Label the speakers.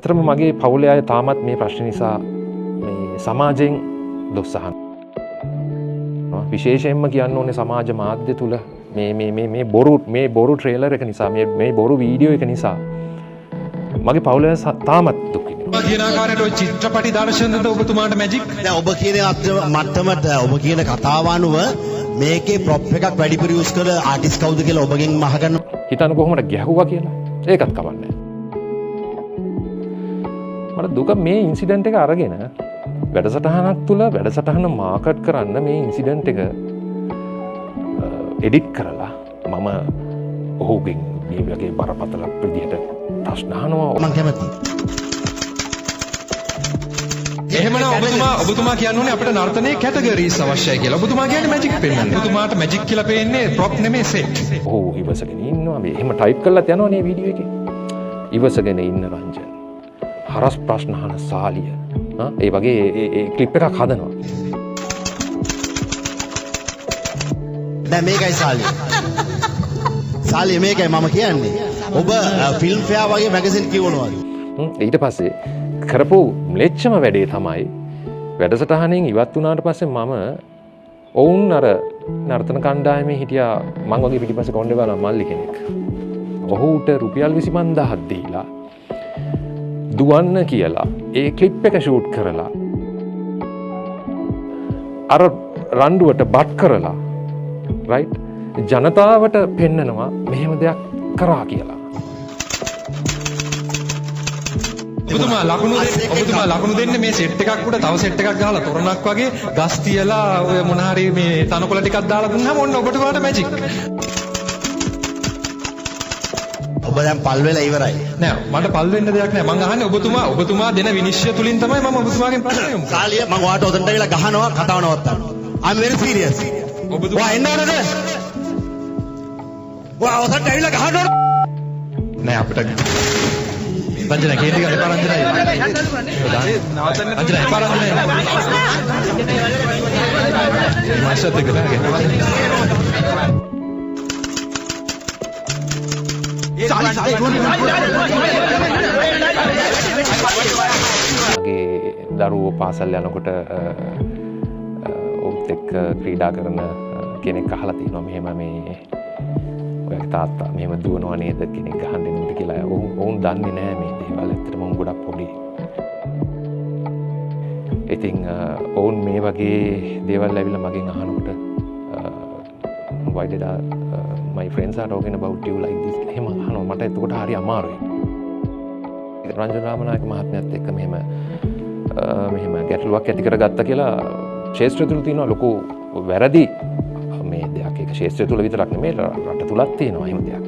Speaker 1: ඇත්තටම මගේ පවුලේ අය තාමත් මේ ප්‍රශ්න නිසා මේ සමාජයෙන් දොස් අහනවා. විශේෂයෙන්ම කියන්න ඕනේ සමාජ මාධ්‍ය තුල මේ බොරු ට්‍රේලර් එක නිසා මේ බොරු වීඩියෝ එක නිසා මගේ පවුලේ තාමත් දුක් විඳිනවා.
Speaker 2: කියන ආකාරයට ඔය චිත්‍රපටි දර්ශනද ඔබතුමාට මැජික්?
Speaker 3: දැන් ඔබ කියන මට්ටමට ඔබ කියන කතාව අනුව මේකේ ප්‍රොප් එකක් වැඩිපුර යූස් කළ ආටිස්ට් කවුද කියලා ඔබගෙන් අහගන්න.
Speaker 1: හිතන්න කොහොමද ගැහුවා කියලා. ඒකත් කවන්නේ. මට දුක මේ ඉන්සිඩන්ට් එක අරගෙන වැඩසටහනක් තුල වැඩසටහන මාකට් කරන්න මේ ඉන්සිඩන්ට් එක එඩිට් කරලා මම ඔහුගෙන් මේ වගේ බරපතල විදිහට ප්‍රශ්න අහනවා.
Speaker 3: මම කැමතියි.
Speaker 2: එහෙමනම් ඔබතුමා කියන්නේ අපිට නර්තනයේ කැටගරිස් අවශ්‍යයි කියලා. ඔබතුමා කියන්නේ මැජික් පෙන්වන්න. ඔබතුමාට මැජික් කියලා පේන්නේ ප්‍රොප් නෙමෙයි සෙට්.
Speaker 1: ඔහු ඉවසගෙන ඉන්නවා. මේ එහෙම ටයිප් කරලා යනවා නේ වීඩියෝ එකේ. ඉවසගෙන ඉන්න රංජන්. හරස් ප්‍රශ්න අහන සාලිය. ඒ වගේ ඒ ක්ලිප් එකක් හදනවා.
Speaker 3: දැන් මේකයි සාලිය. සාලිය මේකයි මම කියන්නේ. ඔබ ෆිල්ම් ෆෙයාර් වගේ මැගසින් කියවනවා.
Speaker 1: ඊට පස්සේ කරපු ම්ලෙච්චම වැඩේ තමයි වැඩසටහනෙන් ඉවත් වුණාට පස්සේ මම ඔවුන් අර නර්තන කණ්ඩායමේ හිටියා මං වගේ පිටිපස්සේ කොණ්ඩේ බලන මල්ලි කෙනෙක්. ඔහුට රුපියල් 25000ක් දීලා දුවන්න කියලා ඒ ක්ලිප් එක ෂූට් කරලා අර රණ්ඩුවට බට් කරලා රයිට් ජනතාවට පෙන්නනවා මෙහෙම දෙයක් කරා කියලා.
Speaker 2: ඔබතුමා ලකුණු දෙන්න මේ සෙට් එකක් උඩ තව සෙට් එකක් ගහලා තොරණක් වගේ ගස් තියලා ඔය මොන හරි මේ තනකොළ ටිකක් දාලා දුන්නාම ඔන්න ඔබට මැජික්.
Speaker 3: ඔබ දැන් පල් වෙලා ඉවරයි.
Speaker 2: නෑ මට පල් වෙන්න දෙයක් නෑ. මං අහන්නේ ඔබතුමා දෙන විනිශ්චය තුලින් තමයි මම ඔබතුමාගෙන් ප්‍රශ්න යොමු කරන්නේ.
Speaker 3: සාලිය මම ඔයාට උදේට ඇවිල්ලා ගහනවා කතාව නවත්තන්න. I'm very serious. ඔයා එන්න ඕනද? ඔයා උදේට ඇවිල්ලා ගහනවා.
Speaker 2: නෑ අපිට රංජන කේන්ති ගන්න එපා රංජනයි. රංජන එපා රංජනයි. මාෂත් එක ගහගෙන.
Speaker 1: මගේ දරුවෝ පාසල් යනකොට ඔවුත් එක්ක ක්‍රීඩා කරන කෙනෙක් අහලා තියෙනවා මෙහෙම මේ ඔය තාත්තා මෙහෙම දුවනවා නේද කෙනෙක් ගහන්න එන්නද කියලා. ඔවුන් දන්නේ නැහැ මේ දේවල්. ඇත්තටම ඔවුන් ගොඩක් පොඩි. ඉතින් ඔවුන් මේ වගේ දේවල් ඇවිල්ලා මගෙන් අහනකොට why did my friends are talking about you like this එහෙම අහනවා. මට එතකොට හරි අමාරුයි. රංජන රාමනායක මහත්මයාත් එක්ක මෙහෙම ගැටලුවක් ඇති කරගත්තා කියලා ශේෂ්ත්‍රය තුල තියෙනවා ලොකු වැරදි මේ දෙයක්. ඒක ශේෂ්ත්‍රය තුල විතරක් නෙමෙයි රට තුලත් තියෙනවා එහෙම දෙයක්.